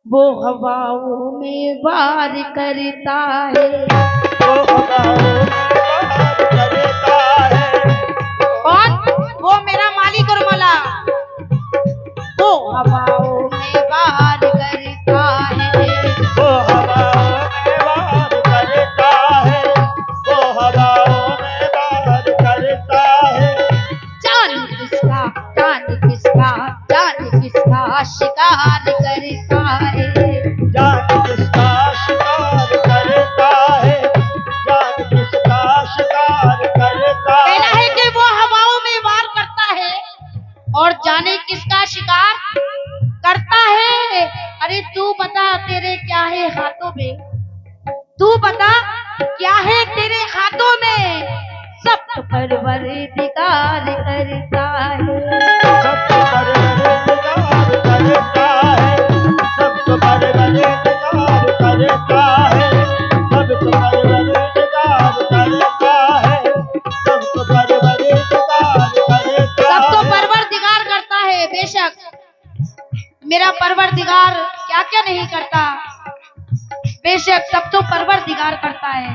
वो हवाओं में वार करता है, वो हवाओं में वार करता है। कौन? वो मेरा मालिक और मौला। वो हवाओं में वार करता है, वो हवाओं में वार करता है, वो हवाओं में वार करता है। जान किसका शिकार करता है, जान किसका शिकार करता है, जान किसका शिकार करता कहना है। है कि वो हवाओं में वार करता है और जाने किसका शिकार करता है। अरे तू बता तेरे क्या है हाथों में, तू बता क्या है तेरे हाथों में। सब परवरदिगार करता है, सबको परवरदिगार करता है, सबको परवरदिगार करता है, सबको परवरदिगार करता है, सबको परवरदिगार करता सबको है। परवरदिगार करता है। बेशक मेरा परवरदिगार क्या क्या नहीं करता, बेशक सब तो परवरदिगार करता है,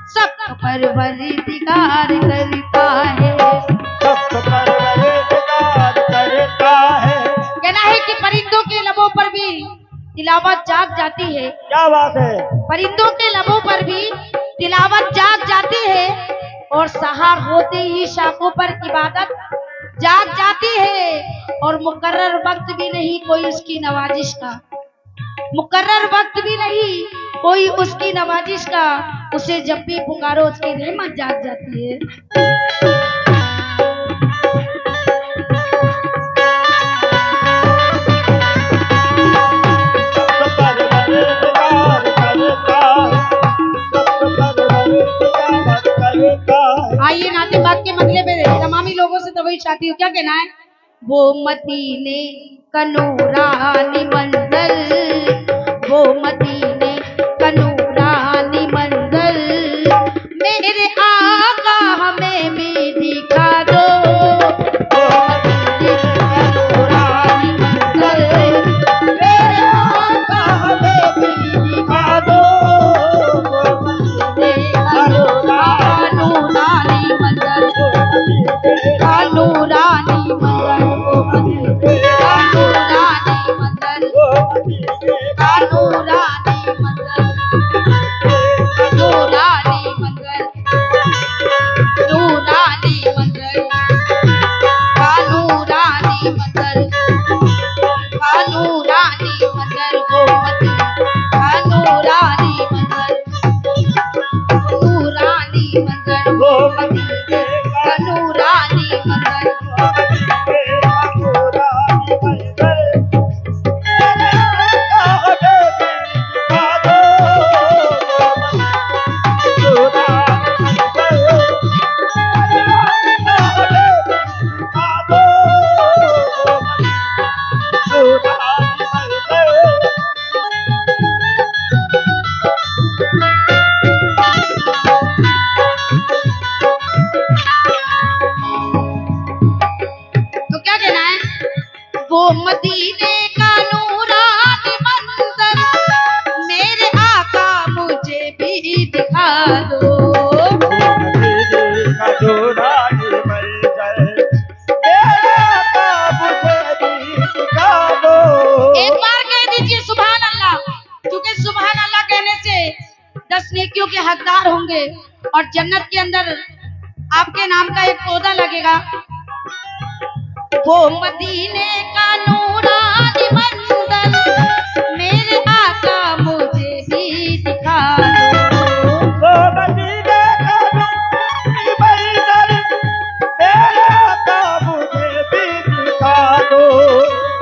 सब तो परवरदिगार करता है। सबको परवरदिगार करता है। कहना है कि परिंदों के लबों पर भी तिलावत जाग जाती है, क्या बात है। परिंदों के लबों पर भी तिलावत जाग जाती है और सहार होते ही शाखों पर इबादत जाग जाती है। और मुकर्रर वक्त भी नहीं कोई उसकी नवाजिश का, मुकर्रर वक्त भी नहीं कोई उसकी नवाजिश का, उसे जब भी पुकारो उसकी रहमत जाग जाती है। सबको परवरदिगार करता है, सबको परवरदिगार करता है। आइए नाते बात के मतले पे तमामी लोगों से तो वही चाहती हूँ, क्या कहना है। वो मदीने कनूरानी मंजर, वो मदीने कनूरानी मंजर, मेरे आका हमें भी दिखा दो। वो मदीने कनूरानी मंजर, मेरे आका हमें भी दिखा दो। कानूरानी मंजर, कानूरानी मंजर, वो मदीने कानूरानी मंजर, कानूरानी मंजर, नूरानी मंजर, नूरानी मंजर, कानूरानी मंजर, कानूरानी मंजर, वो मदीने कानूरानी मंजर, नूरानी मंजर, वो मदीने कानूरानी मंजर। तो क्या कहना है। वो मदीने का नूरानी मंजर, मेरे आका मुझे भी दिखा दो। एक बार कह दीजिए सुभान अल्लाह, क्योंकि सुभान अल्लाह कहने से 10 नेकियों के हकदार होंगे और जन्नत के अंदर आपके नाम का एक पौधा लगेगा। वो मदीने का नूरानी मंजर, मेरे आका मुझे भी दिखा दो।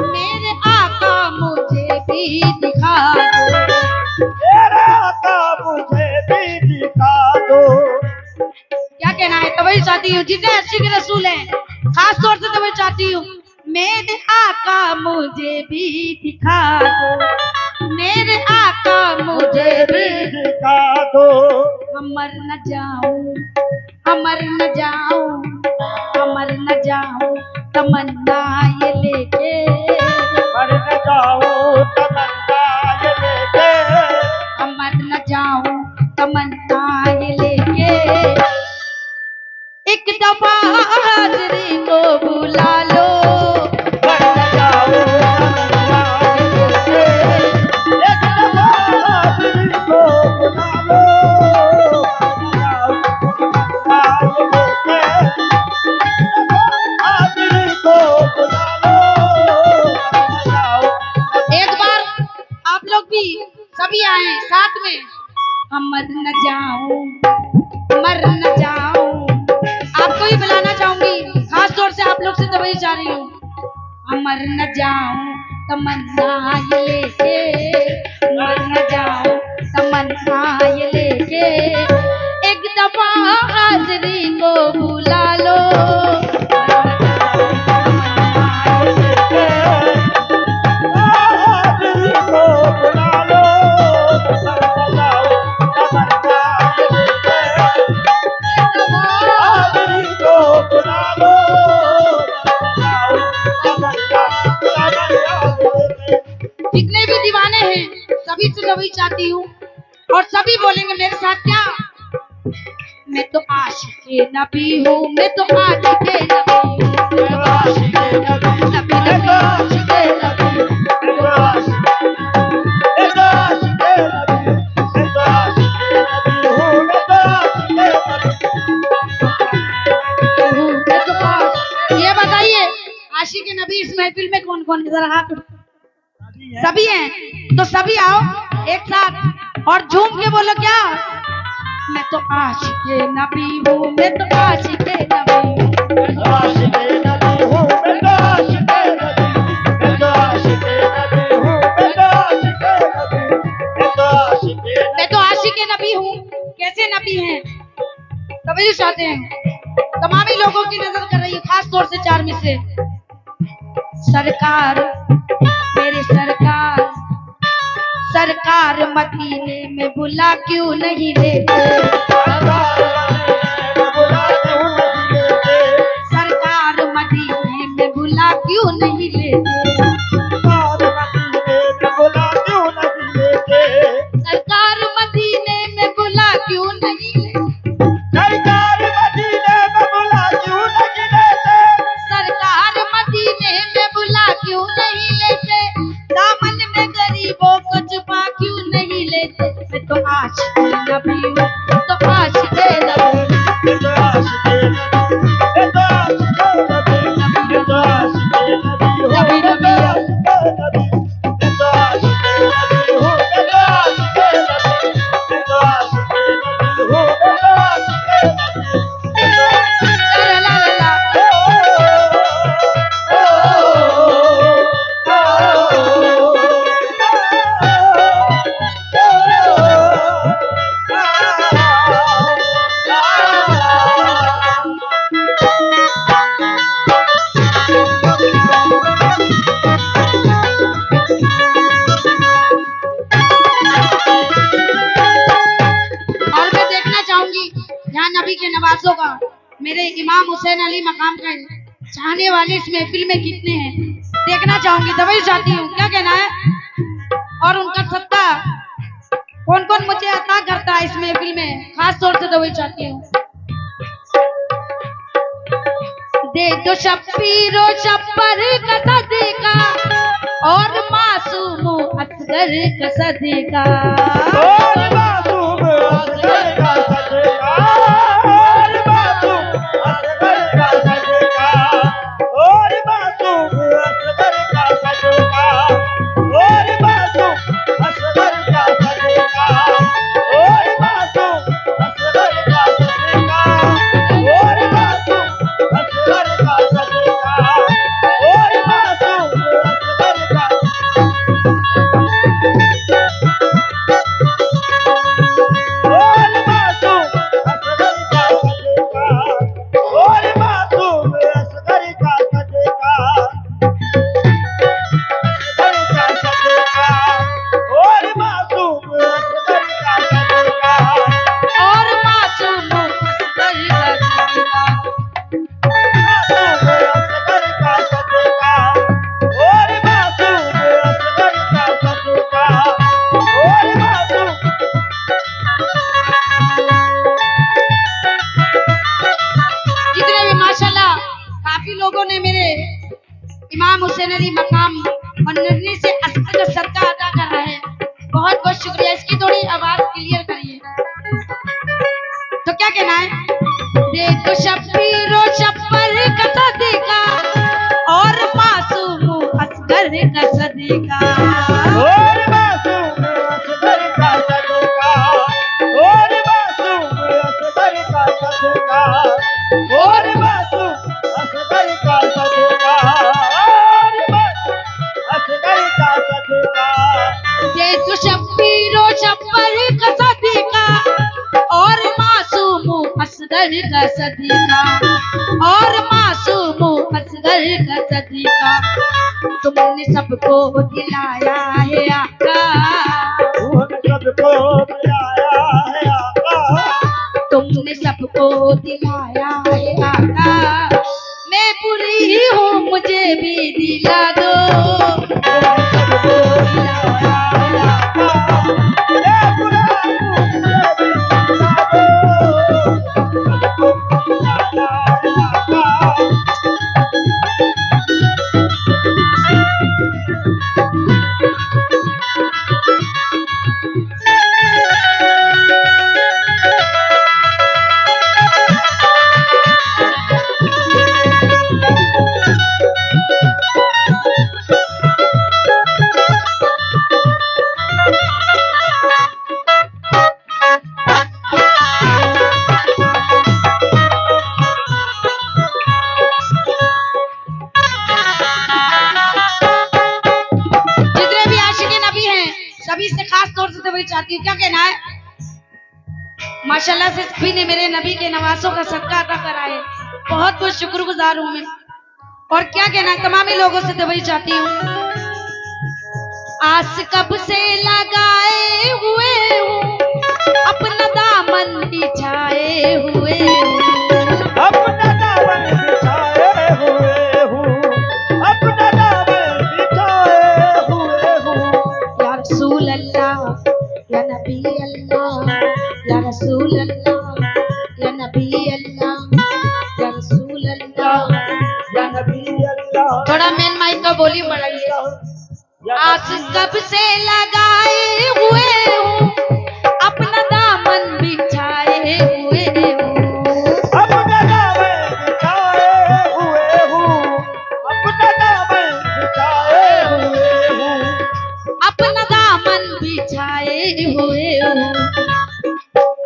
मेरे आका मुझे भी दिखा दो। क्या कहना है। तो वही चाहती हूँ जितने अस्सी के रसूल हैं, खास तौर से तो वही चाहती हूँ, मेरे आका मुझे भी दिखा दो, मेरे आका मुझे भी दिखा दो। हम मर न जाऊं, हम मर न जाऊं, हम मर न जाऊं तमन्ना ये लेके, मर न जाऊं तमन्ना आए साथ में। हम मर न जाऊं, मर न जाऊं। आपको ही बुलाना चाहूंगी, खास तौर से आप लोग से तो वही चाह रही हूँ। हम मर न जाऊं तमन्ना ये लेके, मर न जाऊं तमन्ना ये लेके, एक दफा हाजरी को बुला लो। जितने भी दीवाने हैं सभी से वही चाहती हूँ, और सभी बोलेंगे मेरे साथ क्या, मैं तो आशिक़े नबी हूँ, मैं तो आशिक़े नबी हूँ, मैं तो आशिक़े नबी, नबी नबी आशिक़े नबी, मैं तो आशिक़े ये बताइए आशिक़े नबी इस महफिल में कौन कौन जरा हाथ उठाओ। सभी हैं तो सभी आओ एक साथ और झूम के बोलो क्या, मैं तो आशिक़े नबी हूँ, मैं तो आशिक़े नबी हूँ, मैं तो आशिक़े नबी हूँ, मैं तो आशिक़े नबी, मैं तो आशिक़े नबी हूँ, मैं तो आशिक़े नबी, मैं तो आशिक़े, मैं तो आशिक़े नबी हूँ। कैसे नबी हैं तभी चाहते हैं, तमामी लोगों की नजर कर रही है, खास तौर से 4 में से। सरकार मेरे सरकार, सरकार मदीने में बुला क्यों नहीं लेते, सरकार मदीने में बुला क्यों नहीं लेते, सरकार मदीने में बुला क्यों नहीं लेते, सरकार मदीने में बुला क्यों नहीं लेते, सरकार मदीने में बुला क्यों नहीं लेते, दामन में गरीबों को छुपा क्यों नहीं लेते, मैं तो आशिक़े नबी हूँ, तो आशिक़े नबी, मैं तो आशिक़े नबी, मैं तो आशिक़े नबी, मैं तो आशिक़े नबी हूँ, नबी नबी मैं तो आशिक़े नबी हूँ, मैं तो आशिक़े नबी, मैं तो आशिक़े नबी हूँ, मैं तो आशिक़े नबी, ला ला ला नबी के नवाजों का, मेरे इमाम हुसैन अली मकाम का चाहने वाले इस महफिल में कितने हैं देखना चाहूंगी, दवाई चाहती हूँ, क्या कहना है, और उनका सत्ता कौन कौन मुझे अता करता है इस महफिल में, खास तौर से दवाई चाहती हूँ। दे दो शब्बीरो शब्बर का सदका और मासूम असगर का सदका, और मासूम असगर का सदका, और मासूम असगर का सदका, और मासूम असगर का सदका, और मासूम असगर का सदका, और मासूम असगर का सदका, और मासूम असगर का सदका, और मासूम असगर का असगर का सदका और मासूम असगर का सदका तुमने सबको दिलाया है आका तूने सबको दिलाया है आका तुमने सबको दिलाया है आका मैं बुरी हूँ मुझे भी दिला दो सबको दिलाया है आका मैं बुरा हूँ मुझे भी दिला दो सबको दिलाया है आका जितने भी आशिकीन नबी हैं सभी से खास तौर से तो वही चाहती हूँ क्या कहना है माशाल्लाह से सभी ने मेरे नबी के नवासों का सदका अदा करा है बहुत बहुत शुक्रगुजार हूँ मैं और क्या कहना है तमामी लोगों से तो वही चाहती हूँ आस कब से लगाए हुए हूँ अपना दामन बिछाए हुए हूँ अपना दामन बिछाए हुए हूँ अपना दामन बिछाए हुए हूँ या रसूल अल्लाह या नबी अल्लाह या रसूल अल्लाह या नबी अल्लाह या रसूल अल्लाह या नबी अल्लाह थोड़ा मेन माइक का वॉल्यूम बढ़ाइए आस कब से लगाए हुए हूँ अपना दामन बिछाए हुए हूँ अपना दामन बिछाए हुए हूँ अपना दामन बिछाए हुए हूँ अपना दामन बिछाए हुए हूँ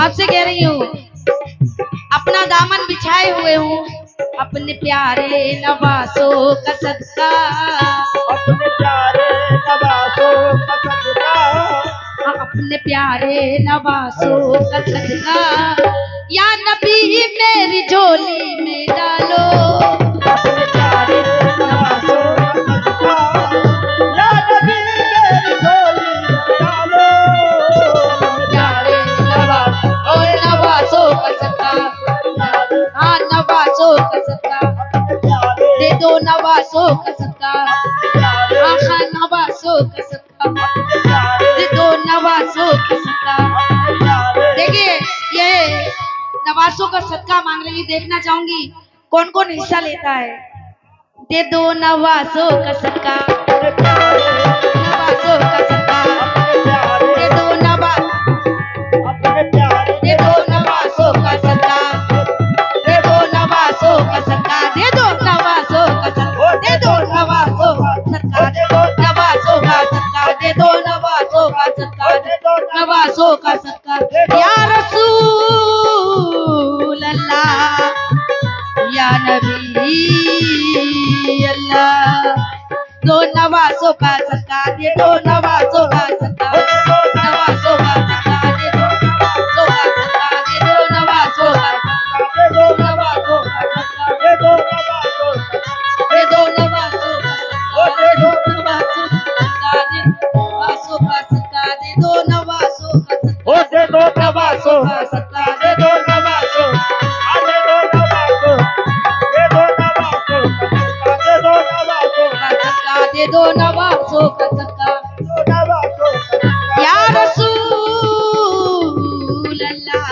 आपसे कह रही हूँ अपना दामन बिछाए हुए हूँ अपने प्यारे नवासों का सदका अपने प्यारे नवासों का सदका अपने प्यारे नवासों का सदका या नबी मेरी झोली में डालो अपने प्यारे नवासों का सदका या नबी मेरी झोली में डालो प्यारे नवास और नवासों का सदका हाँ नवासों का सदका दे दो नवासों का सदका हाँ नवासों का सदका दे दो नवासों का सदका देखिए ये नवासों का सदका मांग रही देखना चाहूंगी कौन कौन हिस्सा लेता है दे दो नवासों का सदका नवासों का सदका दे दो नवासों का सदका दे दो नवासों का सदका दे दो नवासों का सदका दे दो नवासों का सदका दे दो नवासों का सदका दे दो नवासों का सदका दे दो नवासों का सदका या रसूल अल्लाह या नबी अल्लाह दो नवासों का सदका दे दो नवासों का सदका नवासों का सदका दे दो नवासों का सदका दे दो नवासों का सदका दे दो नवासों का सदका दे दो नवासों का सदका दे दो नवासों का सदका दे दो नवासों का सदका दे दो नवासों दे दो नवासों का सदका या रसूल अल्लाह